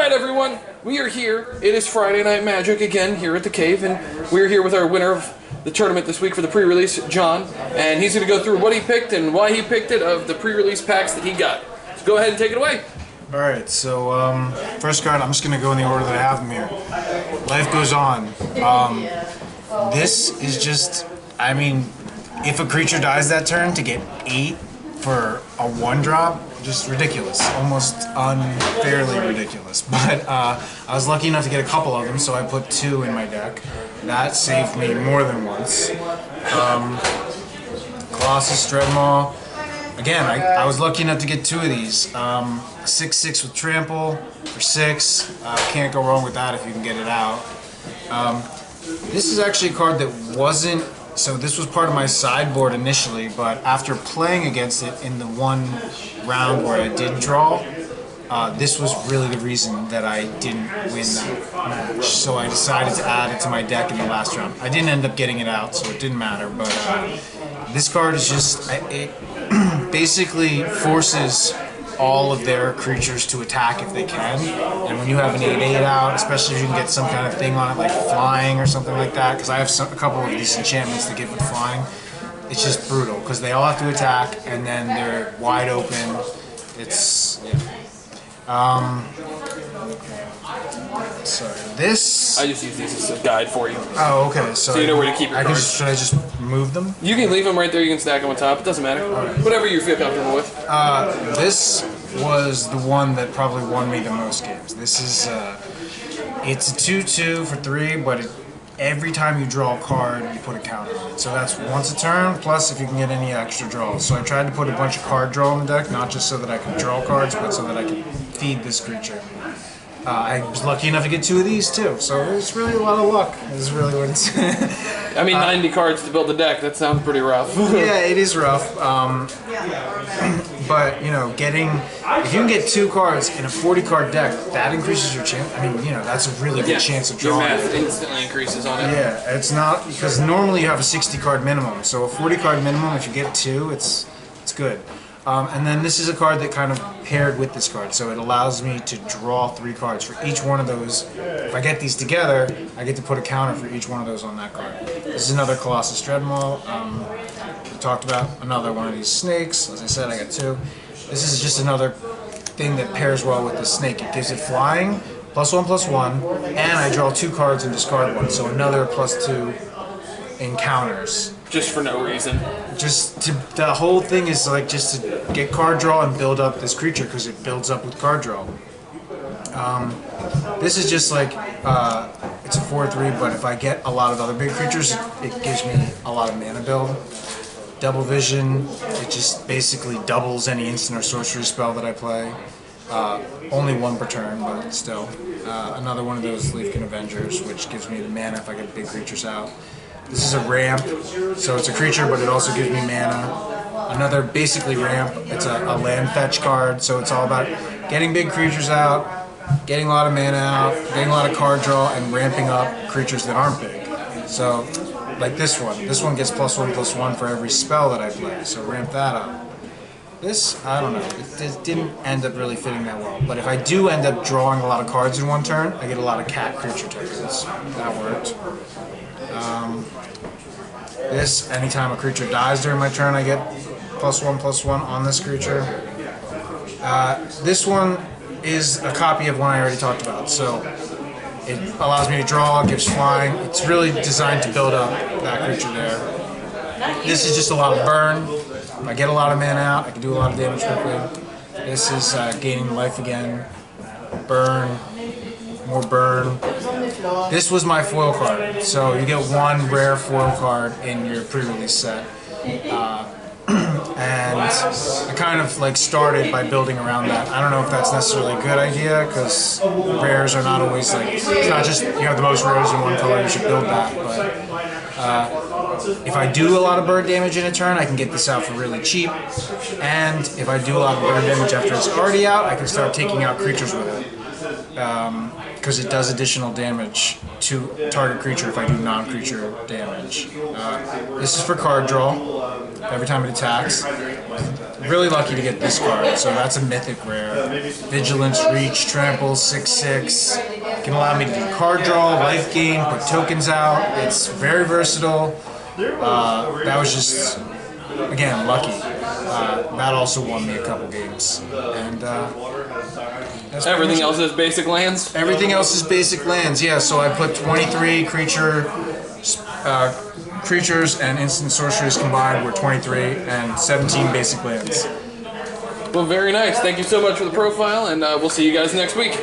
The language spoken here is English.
Alright everyone, we are here. It is Friday Night Magic again here at the cave, and we're here with our winner of the tournament this week for the pre-release, John, and he's going to go through what he picked and why he picked it of the pre-release packs that he got. So go ahead and take it away. Alright, so first card, I'm just going to go in the order that I have them here. Life Goes On. This is just, I mean, if a creature dies that turn, to get 8 for a 1-drop, just ridiculous. Almost unfairly ridiculous. But I was lucky enough to get a couple of them, so I put 2 in my deck. That saved me more than once. Colossus Dreadmaw. Again, I was lucky enough to get 2 of these. 6/6 with Trample for 6. Can't go wrong with that if you can get it out. This is actually a card that wasn't... So this was part of my sideboard initially, but after playing against it in the one round where I did draw, this was really the reason that I didn't win that match. So I decided to add it to my deck in the last round. I didn't end up getting it out, so it didn't matter, but this card is just... It basically forces all of their creatures to attack if they can, and when you have an 8/8 out, especially if you can get some kind of thing on it like flying or something like that, because I have a couple of these enchantments that give it flying, it's just brutal because they all have to attack and then they're wide open. It's sorry, this... I just use these as a guide for you. Oh, okay. So you know where to keep your cards. Should I just move them? You can leave them right there, you can stack them on top, it doesn't matter. Right. Whatever you feel comfortable with. This was the one that probably won me the most games. This is, it's a 2/2 for 3, but every time you draw a card, you put a counter on it. So that's once a turn, plus if you can get any extra draws. So I tried to put a bunch of card draw in the deck, not just so that I could draw cards, but so that I could feed this creature. I was lucky enough to get 2 of these too, so it's really a lot of luck. This is really what it's... I mean, 90 cards to build a deck, that sounds pretty rough. Yeah, it is rough. But, you know, if you can get 2 cards in a 40-card deck, that increases your chance. I mean, you know, that's a really good chance of drawing. Your math instantly increases on it. Yeah, it's not, because normally you have a 60-card minimum, so a 40-card minimum, if you get 2, it's good. And then this is a card that kind of paired with this card, so it allows me to draw 3 cards for each one of those. If I get these together, I get to put a counter for each one of those on that card. This is another Colossus Dreadmaw. We talked about another one of these snakes. As I said, I got 2. This is just another thing that pairs well with the snake. It gives it flying, +1/+1, and I draw 2 cards and discard 1, so another +2 encounters. Just for no reason. The whole thing is like just to get card draw and build up this creature because it builds up with card draw. This is just like, it's a 4/3, but if I get a lot of other big creatures, it gives me a lot of mana build. Double Vision, it just basically doubles any instant or sorcery spell that I play. Only 1 per turn, but still. Another one of those Leafkin Avengers, which gives me the mana if I get big creatures out. This is a ramp, so it's a creature, but it also gives me mana. Another basically ramp, it's a land fetch card, so it's all about getting big creatures out, getting a lot of mana out, getting a lot of card draw, and ramping up creatures that aren't big. So, like this one. This one gets +1/+1 for every spell that I play, so ramp that up. This, I don't know, it didn't end up really fitting that well, but if I do end up drawing a lot of cards in one turn, I get a lot of cat creature tokens. That worked. This, anytime a creature dies during my turn, I get +1/+1 on this creature. This one is a copy of one I already talked about, so it allows me to draw, gives flying. It's really designed to build up that creature there. This is just a lot of burn. If I get a lot of mana out, I can do a lot of damage quickly. This is gaining life again. Burn. More burn. This was my foil card, so you get 1 rare foil card in your pre-release set. And I kind of like started by building around that. I don't know if that's necessarily a good idea, because rares are not always like, it's not just you have the most rares in one color, you should build that, but if I do a lot of burn damage in a turn, I can get this out for really cheap, and if I do a lot of burn damage after it's already out, I can start taking out creatures with it. because it does additional damage to target creature if I do non-creature damage. This is for card draw every time it attacks. Really lucky to get this card, so that's a mythic rare. Vigilance, Reach, Trample, 6/6. Can allow me to do card draw, life gain, put tokens out. It's very versatile. That was just, again, lucky. That also won me a couple games. And that's Everything else is basic lands? everything else is basic lands, yeah. So I put 23 creatures and instant sorceries combined were 23 and 17 basic lands. Well, very nice. Thank you so much for the profile, and we'll see you guys next week.